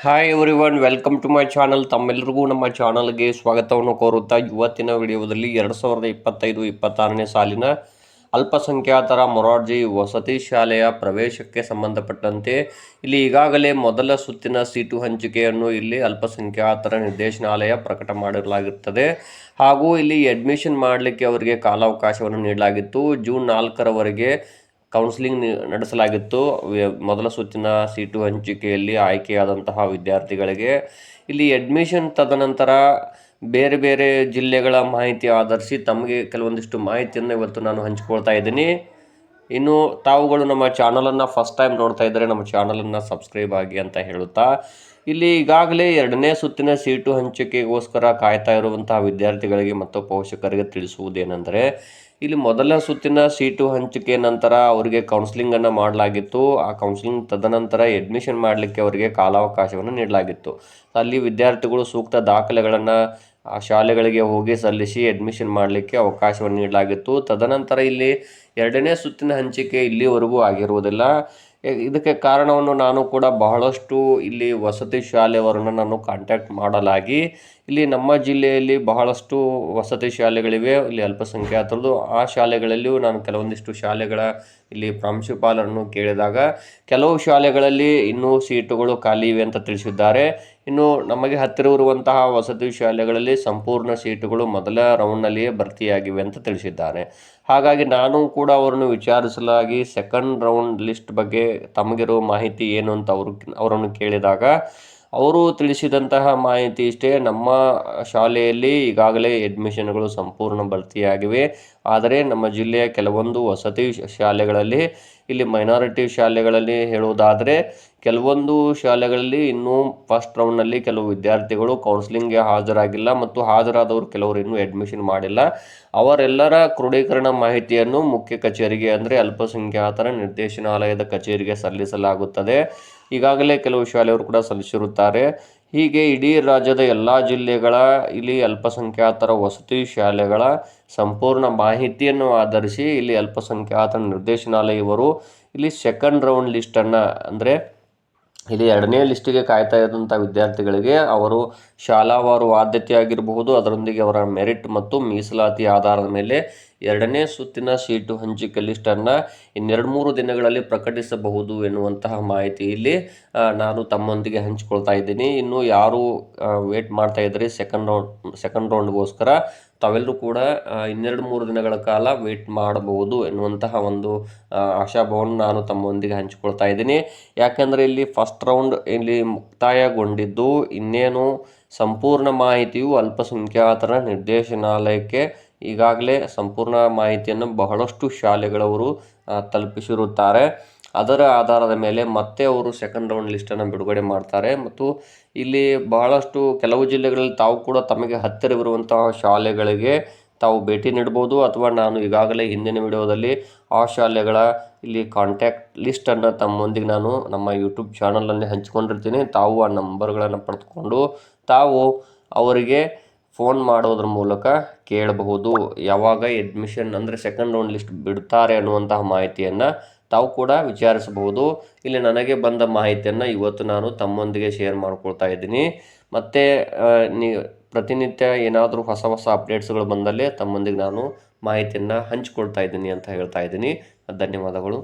Hi everyone, welcome to my channel. ತಮ್ಮೆಲ್ಲರಿಗೂ ನಮ್ಮ ಚಾನಲ್ಗೆ ಸ್ವಾಗತವನ್ನು ಕೋರುತ್ತಾ ಇವತ್ತಿನ ವಿಡಿಯೋದಲ್ಲಿ 2025-26ನೇ ಸಾಲಿನ ಅಲ್ಪಸಂಖ್ಯಾತರ ಮೊರಾರ್ಜಿ ವಸತಿ ಶಾಲೆಯ ಪ್ರವೇಶಕ್ಕೆ ಸಂಬಂಧಪಟ್ಟಂತೆ ಇಲ್ಲಿ ಈಗಾಗಲೇ ಮೊದಲ ಸುತ್ತಿನ ಸೀಟು ಹಂಚಿಕೆಯನ್ನು ಇಲ್ಲಿ ಅಲ್ಪಸಂಖ್ಯಾತರ ನಿರ್ದೇಶನಾಲಯ ಪ್ರಕಟ ಮಾಡಿರಲಾಗುತ್ತದೆ. ಹಾಗೂ ಇಲ್ಲಿ ಅಡ್ಮಿಷನ್ ಮಾಡಲಿಕ್ಕೆ ಅವರಿಗೆ ಕಾಲಾವಕಾಶವನ್ನು ನೀಡಲಾಗಿತ್ತು. ಜೂನ್ 4ರವರೆಗೆ ಕೌನ್ಸಿಲಿಂಗ್ ನಡೆಸಲಾಗಿತ್ತು. ಮೊದಲ ಸುತ್ತಿನ ಸೀಟು ಹಂಚಿಕೆಯಲ್ಲಿ ಆಯ್ಕೆಯಾದಂತಹ ವಿದ್ಯಾರ್ಥಿಗಳಿಗೆ ಇಲ್ಲಿ ಅಡ್ಮಿಷನ್ ತದನಂತರ ಬೇರೆ ಬೇರೆ ಜಿಲ್ಲೆಗಳ ಮಾಹಿತಿ ಆಧರಿಸಿ ತಮಗೆ ಕೆಲವೊಂದಿಷ್ಟು ಮಾಹಿತಿಯನ್ನು ಇವತ್ತು ನಾನು ಹಂಚಿಕೊಳ್ತಾ ಇದ್ದೀನಿ. ಇನ್ನು ತಾವುಗಳು ನಮ್ಮ ಚಾನಲನ್ನು ಫಸ್ಟ್ ಟೈಮ್ ನೋಡ್ತಾ ಇದ್ದರೆ ನಮ್ಮ ಚಾನಲನ್ನು ಸಬ್ಸ್ಕ್ರೈಬ್ ಆಗಿ ಅಂತ ಹೇಳುತ್ತಾ, ಇಲ್ಲಿ ಈಗಾಗಲೇ 2ನೇ ಸುತ್ತಿನ ಸೀಟು ಹಂಚಿಕೆಗೋಸ್ಕರ ಕಾಯ್ತಾ ಇರುವಂತಹ ವಿದ್ಯಾರ್ಥಿಗಳಿಗೆ ಮತ್ತು ಪೋಷಕರಿಗೆ ತಿಳಿಸುವುದೇನೆಂದರೆ, ಇಲ್ಲಿ ಮೊದಲ ಸುತ್ತಿನ ಸೀಟು ಹಂಚಿಕೆ ನಂತರ ಅವರಿಗೆ ಕೌನ್ಸಿಲಿಂಗನ್ನು ಮಾಡಲಾಗಿತ್ತು. ಆ ಕೌನ್ಸಿಲಿಂಗ್ ತದನಂತರ ಅಡ್ಮಿಷನ್ ಮಾಡಲಿಕ್ಕೆ ಅವರಿಗೆ ಕಾಲಾವಕಾಶವನ್ನು ನೀಡಲಾಗಿತ್ತು. ಅಲ್ಲಿ ವಿದ್ಯಾರ್ಥಿಗಳು ಸೂಕ್ತ ದಾಖಲೆಗಳನ್ನು ಆ ಶಾಲೆಗಳಿಗೆ ಹೋಗಿ ಸಲ್ಲಿಸಿ ಅಡ್ಮಿಷನ್ ಮಾಡಲಿಕ್ಕೆ ಅವಕಾಶವನ್ನು ನೀಡಲಾಗಿತ್ತು. ತದನಂತರ ಇಲ್ಲಿ 2ನೇ ಸುತ್ತಿನ ಹಂಚಿಕೆ ಇಲ್ಲಿವರೆಗೂ ಆಗಿರುವುದಿಲ್ಲ. ಇದಕ್ಕೆ ಕಾರಣವನ್ನು ನಾನು ಕೂಡ ಬಹಳಷ್ಟು ಇಲ್ಲಿ ವಸತಿ ಶಾಲೆಯವರನ್ನು ನಾನು ಕಾಂಟ್ಯಾಕ್ಟ್ ಮಾಡಲಾಗಿ, ಇಲ್ಲಿ ನಮ್ಮ ಜಿಲ್ಲೆಯಲ್ಲಿ ಬಹಳಷ್ಟು ವಸತಿ ಶಾಲೆಗಳಿವೆ ಇಲ್ಲಿ ಅಲ್ಪಸಂಖ್ಯಾತರದ್ದು. ಆ ಶಾಲೆಗಳಲ್ಲಿಯೂ ನಾನು ಕೆಲವೊಂದಿಷ್ಟು ಶಾಲೆಗಳ ಇಲ್ಲಿ ಪ್ರಾಂಶುಪಾಲರನ್ನು ಕೇಳಿದಾಗ ಕೆಲವು ಶಾಲೆಗಳಲ್ಲಿ ಇನ್ನೂ ಸೀಟುಗಳು ಖಾಲಿ ಇವೆ ಅಂತ ತಿಳಿಸಿದ್ದಾರೆ. ಇನ್ನು ನಮಗೆ ಹತ್ತಿರವಿರುವಂತಹ ವಸತಿ ಶಾಲೆಗಳಲ್ಲಿ ಸಂಪೂರ್ಣ ಸೀಟುಗಳು ಮೊದಲ ರೌಂಡ್ನಲ್ಲಿಯೇ ಭರ್ತಿಯಾಗಿವೆ ಅಂತ ತಿಳಿಸಿದ್ದಾರೆ. ಹಾಗಾಗಿ ನಾನು ಕೂಡ ಅವರನ್ನು ವಿಚಾರಿಸಲಾಗಿ ಸೆಕೆಂಡ್ ರೌಂಡ್ ಲಿಸ್ಟ್ ಬಗ್ಗೆ ತಮಗಿರೋ ಮಾಹಿತಿ ಏನು ಅಂತ ಅವರನ್ನು ಕೇಳಿದಾಗ ಅವರು ತಿಳಿಸಿದಂತಹ ಮಾಹಿತಿ ಇಷ್ಟೇ: ನಮ್ಮ ಶಾಲೆಯಲ್ಲಿ ಈಗಾಗಲೇ ಅಡ್ಮಿಷನ್ಗಳು ಸಂಪೂರ್ಣ ಭರ್ತಿಯಾಗಿವೆ. ಆದರೆ ನಮ್ಮ ಜಿಲ್ಲೆಯ ಕೆಲವೊಂದು ವಸತಿ ಶಾಲೆಗಳಲ್ಲಿ, ಇಲ್ಲಿ ಮೈನಾರಿಟಿ ಶಾಲೆಗಳಲ್ಲಿ ಹೇಳುವುದಾದರೆ, ಕೆಲವೊಂದು ಶಾಲೆಗಳಲ್ಲಿ ಇನ್ನೂ ಫಸ್ಟ್ ರೌಂಡ್ನಲ್ಲಿ ಕೆಲವು ವಿದ್ಯಾರ್ಥಿಗಳು ಕೌನ್ಸಿಲಿಂಗ್ಗೆ ಹಾಜರಾಗಿಲ್ಲ ಮತ್ತು ಹಾಜರಾದವರು ಕೆಲವರು ಇನ್ನೂ ಅಡ್ಮಿಷನ್ ಮಾಡಿಲ್ಲ. ಅವರೆಲ್ಲರ ಕ್ರೋಢೀಕರಣ ಮಾಹಿತಿಯನ್ನು ಮುಖ್ಯ ಕಚೇರಿಗೆ, ಅಂದರೆ ಅಲ್ಪಸಂಖ್ಯಾತರ ನಿರ್ದೇಶನಾಲಯದ ಕಚೇರಿಗೆ ಸಲ್ಲಿಸಲಾಗುತ್ತದೆ. ಈಗಾಗಲೇ ಕೆಲವು ಶಾಲೆಯವರು ಕೂಡ ಸಲ್ಲಿಸಿರುತ್ತಾರೆ. ಹೀಗೆ ಇಡೀ ರಾಜ್ಯದ ಎಲ್ಲ ಜಿಲ್ಲೆಗಳ ಇಲ್ಲಿ ಅಲ್ಪಸಂಖ್ಯಾತರ ವಸತಿ ಶಾಲೆಗಳ ಸಂಪೂರ್ಣ ಮಾಹಿತಿಯನ್ನು ಆಧರಿಸಿ ಇಲ್ಲಿ ಅಲ್ಪಸಂಖ್ಯಾತರ ನಿರ್ದೇಶನಾಲಯ ಇವರು ಇಲ್ಲಿ ಸೆಕೆಂಡ್ ರೌಂಡ್ ಲಿಸ್ಟನ್ನು, ಅಂದರೆ ಇಲ್ಲಿ 2ನೇ ಲಿಸ್ಟಿಗೆ ಕಾಯ್ತಾ ಇದ್ದಂಥ ವಿದ್ಯಾರ್ಥಿಗಳಿಗೆ ಅವರು ಶಾಲಾವಾರು ಆದ್ಯತೆ ಆಗಿರಬಹುದು, ಅದರೊಂದಿಗೆ ಅವರ ಮೆರಿಟ್ ಮತ್ತು ಮೀಸಲಾತಿ ಆಧಾರದ ಮೇಲೆ 2ನೇ ಸುತ್ತಿನ ಸೀಟು ಹಂಚಿಕೆ ಲಿಸ್ಟನ್ನು 2-3 ದಿನಗಳಲ್ಲಿ ಪ್ರಕಟಿಸಬಹುದು ಎನ್ನುವಂತಹ ಮಾಹಿತಿ ಇಲ್ಲಿ ನಾನು ತಮ್ಮೊಂದಿಗೆ ಹಂಚಿಕೊಳ್ತಾ ಇದ್ದೀನಿ. ಇನ್ನು ಯಾರು ವೇಟ್ ಮಾಡ್ತಾ ಇದ್ರಿ ಸೆಕೆಂಡ್ ರೌಂಡ್ಗೋಸ್ಕರ, ತಾವೆಲ್ಲರೂ ಕೂಡ 2-3 ದಿನಗಳ ಕಾಲ ವೇಟ್ ಮಾಡಬಹುದು ಎನ್ನುವಂತಹ ಒಂದು ಆಶಾಭಾವವನ್ನು ನಾನು ತಮ್ಮೊಂದಿಗೆ ಹಂಚಿಕೊಳ್ತಾ ಇದ್ದೀನಿ. ಯಾಕೆಂದರೆ ಇಲ್ಲಿ ಫಸ್ಟ್ ರೌಂಡ್ ಇಲ್ಲಿ ಮುಕ್ತಾಯಗೊಂಡಿದ್ದು, ಇನ್ನೇನು ಸಂಪೂರ್ಣ ಮಾಹಿತಿಯು ಅಲ್ಪಸಂಖ್ಯಾತರ ನಿರ್ದೇಶನಾಲಯಕ್ಕೆ ಈಗಾಗಲೇ ಸಂಪೂರ್ಣ ಮಾಹಿತಿಯನ್ನು ಬಹಳಷ್ಟು ಶಾಲೆಗಳವರು ತಲುಪಿಸಿರುತ್ತಾರೆ. ಅದರ ಆಧಾರದ ಮೇಲೆ ಮತ್ತೆ ಅವರು ಸೆಕೆಂಡ್ ರೌಂಡ್ ಲಿಸ್ಟನ್ನು ಬಿಡುಗಡೆ ಮಾಡ್ತಾರೆ. ಮತ್ತು ಇಲ್ಲಿ ಬಹಳಷ್ಟು ಕೆಲವು ಜಿಲ್ಲೆಗಳಲ್ಲಿ ತಾವು ಕೂಡ ತಮಗೆ ಹತ್ತಿರವಿರುವಂತಹ ಶಾಲೆಗಳಿಗೆ ತಾವು ಭೇಟಿ ನೀಡ್ಬೋದು, ಅಥವಾ ನಾನು ಈಗಾಗಲೇ ಹಿಂದಿನ ವಿಡಿಯೋದಲ್ಲಿ ಆ ಶಾಲೆಗಳ ಇಲ್ಲಿ ಕಾಂಟ್ಯಾಕ್ಟ್ ಲಿಸ್ಟನ್ನು ತಮ್ಮೊಂದಿಗೆ ನಾನು ನಮ್ಮ ಯೂಟ್ಯೂಬ್ ಚಾನಲಲ್ಲಿ ಹಂಚಿಕೊಂಡಿರ್ತೀನಿ. ತಾವು ಆ ನಂಬರ್ಗಳನ್ನು ಪಡೆದುಕೊಂಡು ತಾವು ಅವರಿಗೆ ಫೋನ್ ಮಾಡೋದ್ರ ಮೂಲಕ ಕೇಳಬಹುದು. ಯಾವಾಗ ಅಡ್ಮಿಷನ್, ಅಂದರೆ ಸೆಕೆಂಡ್ ರೌಂಡ್ ಲಿಸ್ಟ್ ಬಿಡ್ತಾರೆ ಅನ್ನುವಂತಹ ಮಾಹಿತಿಯನ್ನು ತಾವು ಕೂಡ ವಿಚಾರಿಸಬಹುದು. ಇಲ್ಲಿ ನನಗೆ ಬಂದ ಮಾಹಿತಿಯನ್ನು ಇವತ್ತು ನಾನು ತಮ್ಮೊಂದಿಗೆ ಶೇರ್ ಮಾಡ್ಕೊಳ್ತಾ ಇದ್ದೀನಿ. ಮತ್ತು ಪ್ರತಿನಿತ್ಯ ಏನಾದರೂ ಹೊಸ ಅಪ್ಡೇಟ್ಸ್ಗಳು ಬಂದಲ್ಲಿ ತಮ್ಮೊಂದಿಗೆ ನಾನು ಮಾಹಿತಿಯನ್ನು ಹಂಚಿಕೊಳ್ತಾ ಇದ್ದೀನಿ ಅಂತ ಹೇಳ್ತಾ ಇದ್ದೀನಿ. ಧನ್ಯವಾದಗಳು.